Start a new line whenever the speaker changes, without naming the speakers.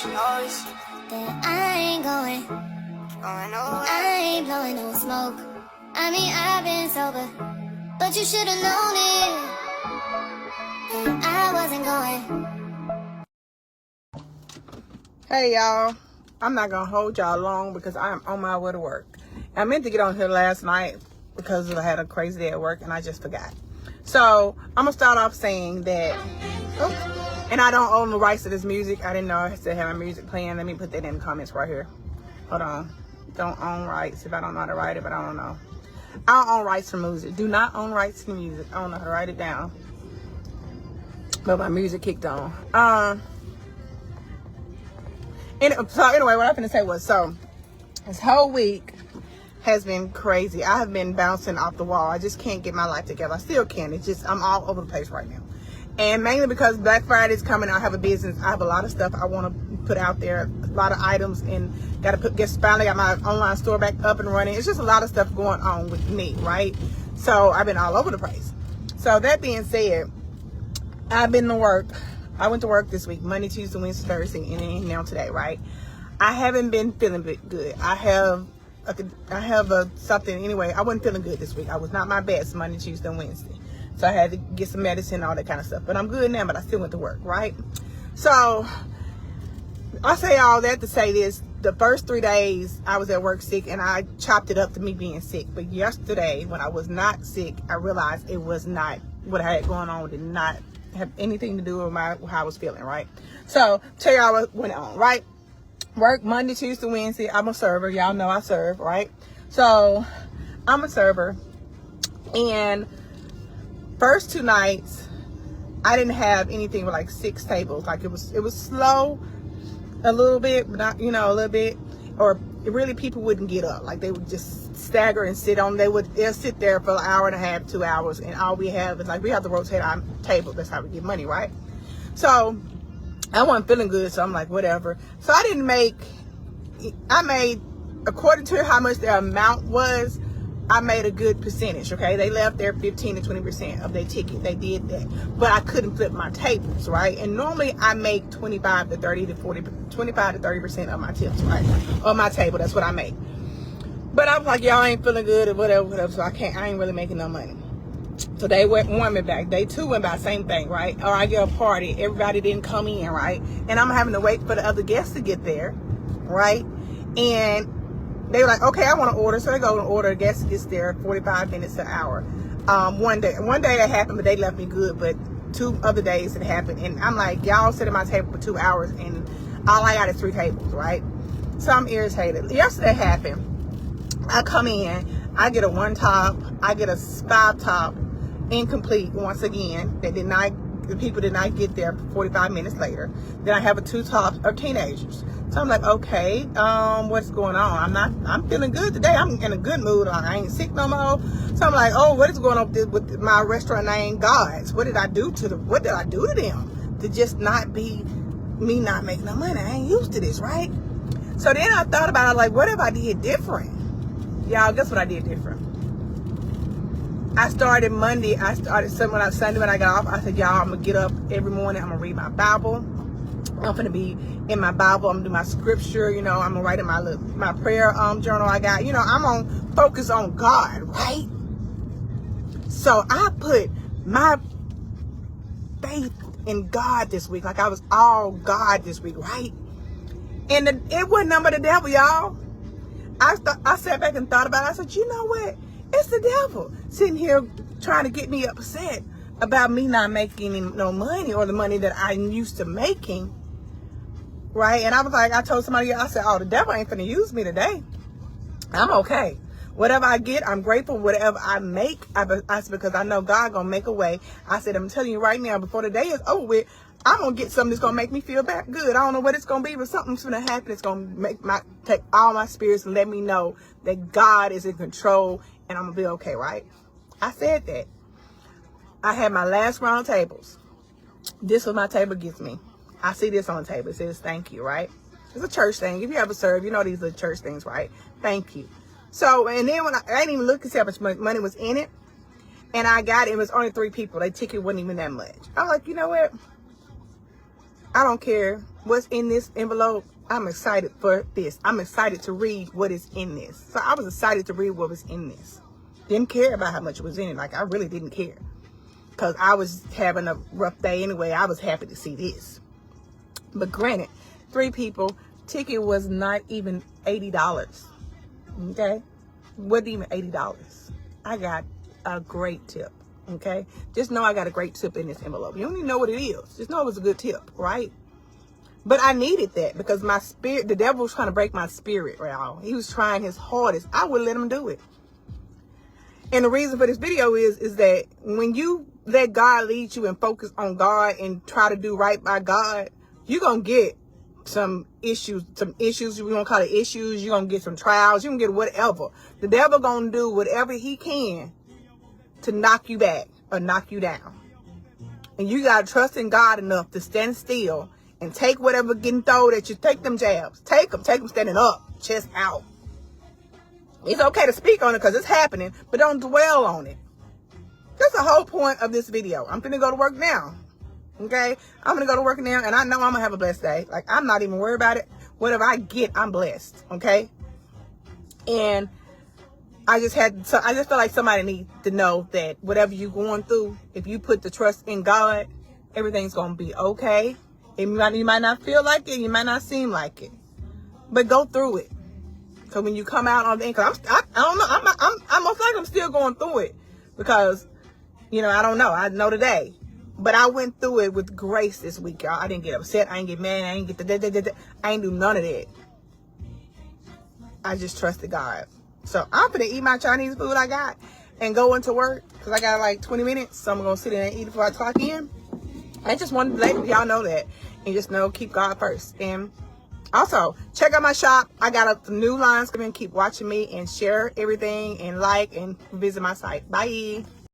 she knows that I ain't going nowhere. I ain't blowing no smoke. I mean, I've been sober, but you should've known it, that I wasn't going.
Hey y'all, I'm not gonna hold y'all long because I'm on my way to work. I meant to get on here last night because I had a crazy day at work and I just forgot. So I'm gonna start off saying that, and I don't own the rights to this music. I didn't know I still had my music playing. Let me put that in the comments right here. Hold on. Don't own rights if I don't know how to write it, but I don't know. I don't own rights to music. Do not own rights to music. I don't know how to write it down. But my music kicked on. So anyway, what I'm gonna say was, so this whole week has been crazy. I have been bouncing off the wall. I just can't get my life together. I still can't. It's just, I'm all over the place right now. And mainly because Black Friday is coming. I have a business. I have a lot of stuff I want to put out there. A lot of items, and finally got my online store back up and running. It's just a lot of stuff going on with me, right? So I've been all over the place. So that being said, I've been to work. I went to work this week, Monday, Tuesday, Wednesday, Thursday, and then now today, right? I haven't been feeling good. I have something. Anyway, I wasn't feeling good this week. I was not my best Monday, Tuesday, and Wednesday. So I had to get some medicine, all that kind of stuff. But I'm good now, but I still went to work, right? So I say all that to say this. The first 3 days I was at work sick, and I chopped it up to me being sick. But yesterday, when I was not sick, I realized it was not, what I had going on did not have anything to do with how I was feeling, right? So tell y'all what went on, right? Work Monday, Tuesday, Wednesday. I'm a server. Y'all know I serve, right? So I'm a server, and first 2 nights I didn't have anything but like 6 tables. Like it was slow a little bit, but not, a little bit, or really people wouldn't get up. Like they would just stagger and sit on. They'll sit there for an hour and a half, 2 hours, and all we have is, like, we have to rotate our table. That's how we get money, right? So I wasn't feeling good, so I'm like, whatever. So I made, according to how much their amount was, I made a good percentage, okay? They left their 15 to 20% of their ticket. They did that. But I couldn't flip my tables, right? And normally I make 25 to 30% of my tips, right? On my table, that's what I make. But I was like, y'all ain't feeling good or whatever, so I ain't really making no money. So they went warming back. Day 2 went by, same thing, right? Or I get a party, everybody didn't come in, right? And I'm having to wait for the other guests to get there, right? And they were like, okay, I want to order. So they go and order. A guest gets there 45 minutes to an hour. One day that happened, but they left me good. But 2 other days it happened. And I'm like, y'all sit at my table for 2 hours, and all I got is 3 tables, right? So I'm irritated. Yesterday happened. I come in, I get a 1 top, I get a 5 top, incomplete once again. The people did not get there 45 minutes later. Then I have a 2 tops of teenagers. So I'm like, okay, what's going on? I'm feeling good today. I'm in a good mood. I ain't sick no more. So I'm like, oh, what is going on with my restaurant name, God's? What did I do to them to just not be me not making no money? I ain't used to this, right? So then I thought about it, like, what if I did different? Y'all, guess what I did different? I started Monday. Sunday when I got off. I said, y'all, I'm going to get up every morning. I'm going to read my Bible. I'm going to be in my Bible. I'm going to do my scripture. I'm going to write in my prayer journal I got. I'm on focus on God, right? So I put my faith in God this week. Like I was all God this week, right? And it wasn't nothing but the devil, y'all. I sat back and thought about it. I said, you know what? It's the devil sitting here trying to get me upset about me not making no money, or the money that I'm used to making, right? And I was like, I told somebody, I said, oh, the devil ain't finna use me today. I'm okay. Whatever I get, I'm grateful. Whatever I make, I said, because I know God gonna make a way. I said, I'm telling you right now, before the day is over with, I'm gonna get something that's gonna make me feel back good. I don't know what it's gonna be, but something's gonna happen. It's gonna take all my spirits and let me know that God is in control, and I'm gonna be okay, right? I said that. I had my last round of tables. This is what my table gives me. I see this on the table. It says thank you, right? It's a church thing. If you ever serve, you know these are church things, right? Thank you. So, and then when I didn't even look to see how much money was in it, and I got it, it was only 3 people. Their ticket wasn't even that much. I was like, you know what? I don't care what's in this envelope. I'm excited for this. I'm excited to read what is in this. So I was excited to read what was in this. Didn't care about how much was in it. Like, I really didn't care. Because I was having a rough day anyway. I was happy to see this. But granted, 3 people, ticket was not even $80. Okay? Wasn't even $80. I got a great tip. Okay? Just know I got a great tip in this envelope. You don't even know what it is. Just know it was a good tip, right? But I needed that because my spirit, the devil was trying to break my spirit, y'all. He was trying his hardest. I wouldn't let him do it. And the reason for this video is that when you let God lead you and focus on God and try to do right by God, you're going to get some issues. We're going to call it issues. You're going to get some trials. You're going to get whatever. The devil going to do whatever he can to knock you back or knock you down. And you got to trust in God enough to stand still and take whatever getting thrown at you. Take them jabs. Take them standing up, chest out. It's okay to speak on it because it's happening, but don't dwell on it. That's the whole point of this video. I'm going to go to work now. Okay? I'm going to go to work now, and I know I'm going to have a blessed day. Like, I'm not even worried about it. Whatever I get, I'm blessed. Okay? And I just feel like somebody needs to know that whatever you're going through, if you put the trust in God, everything's going to be okay. You might not feel like it. You might not seem like it. But go through it. Because when you come out on the end, I don't know. I'm most likely I'm still going through it. Because, I don't know. I know today. But I went through it with grace this week, y'all. I didn't get upset. I didn't get mad. I didn't get I ain't do none of that. I just trusted God. So I'm going to eat my Chinese food I got and go into work. Because I got like 20 minutes. So I'm going to sit in and eat before I clock in. I just wanted to let y'all know that. And just know, keep God first. And also, check out my shop. I got some new lines coming. Keep watching me and share everything and like and visit my site. Bye.